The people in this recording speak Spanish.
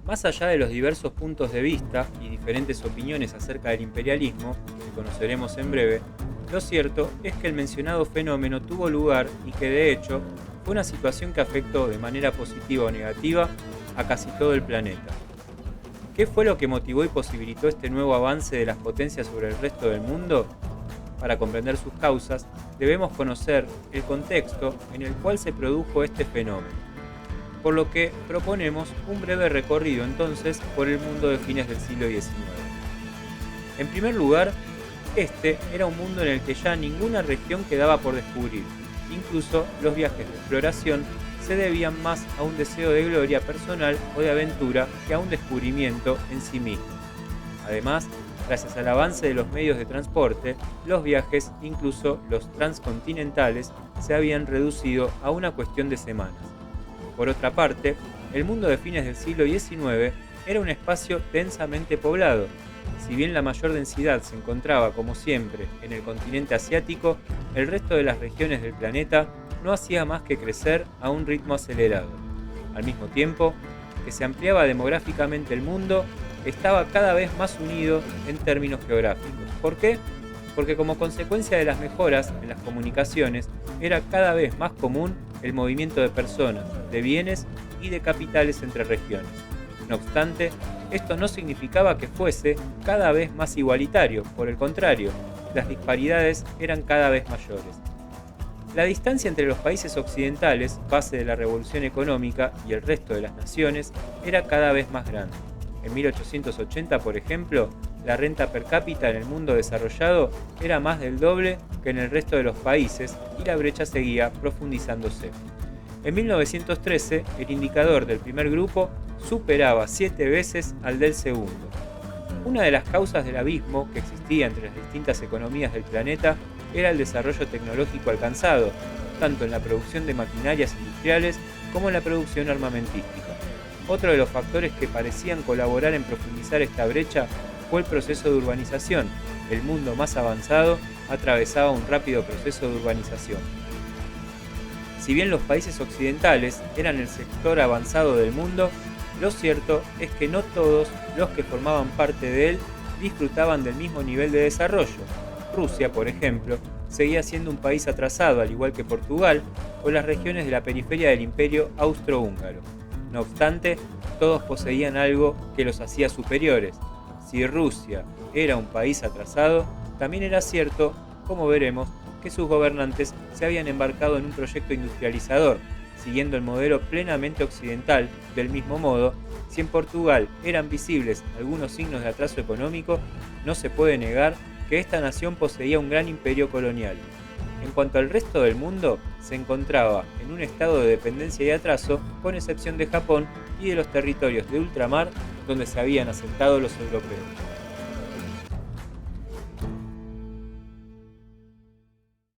Más allá de los diversos puntos de vista y diferentes opiniones acerca del imperialismo, que conoceremos en breve, lo cierto es que el mencionado fenómeno tuvo lugar y que de hecho fue una situación que afectó de manera positiva o negativa a casi todo el planeta. ¿Qué fue lo que motivó y posibilitó este nuevo avance de las potencias sobre el resto del mundo? Para comprender sus causas, debemos conocer el contexto en el cual se produjo este fenómeno, por lo que proponemos un breve recorrido entonces por el mundo de fines del siglo XIX. En primer lugar, este era un mundo en el que ya ninguna región quedaba por descubrir. Incluso los viajes de exploración se debían más a un deseo de gloria personal o de aventura que a un descubrimiento en sí mismo. Además, gracias al avance de los medios de transporte, los viajes, incluso los transcontinentales, se habían reducido a una cuestión de semanas. Por otra parte, el mundo de fines del siglo XIX era un espacio densamente poblado. Si bien la mayor densidad se encontraba, como siempre, en el continente asiático, el resto de las regiones del planeta no hacía más que crecer a un ritmo acelerado. Al mismo tiempo que se ampliaba demográficamente el mundo, estaba cada vez más unido en términos geográficos. ¿Por qué? Porque como consecuencia de las mejoras en las comunicaciones, era cada vez más común el movimiento de personas, de bienes y de capitales entre regiones. No obstante, esto no significaba que fuese cada vez más igualitario, por el contrario, las disparidades eran cada vez mayores. La distancia entre los países occidentales, base de la revolución económica, y el resto de las naciones era cada vez más grande. En 1880, por ejemplo, la renta per cápita en el mundo desarrollado era más del doble que en el resto de los países y la brecha seguía profundizándose. En 1913, el indicador del primer grupo superaba 7 veces al del segundo. Una de las causas del abismo que existía entre las distintas economías del planeta era el desarrollo tecnológico alcanzado, tanto en la producción de maquinarias industriales como en la producción armamentística. Otro de los factores que parecían colaborar en profundizar esta brecha fue el proceso de urbanización. El mundo más avanzado atravesaba un rápido proceso de urbanización. Si bien los países occidentales eran el sector avanzado del mundo, lo cierto es que no todos los que formaban parte de él disfrutaban del mismo nivel de desarrollo. Rusia, por ejemplo, seguía siendo un país atrasado, al igual que Portugal, o las regiones de la periferia del Imperio Austrohúngaro. No obstante, todos poseían algo que los hacía superiores. Si Rusia era un país atrasado, también era cierto, como veremos, que sus gobernantes se habían embarcado en un proyecto industrializador, siguiendo el modelo plenamente occidental. Del mismo modo, si en Portugal eran visibles algunos signos de atraso económico, no se puede negar que esta nación poseía un gran imperio colonial. En cuanto al resto del mundo, se encontraba en un estado de dependencia y atraso, con excepción de Japón y de los territorios de ultramar donde se habían asentado los europeos.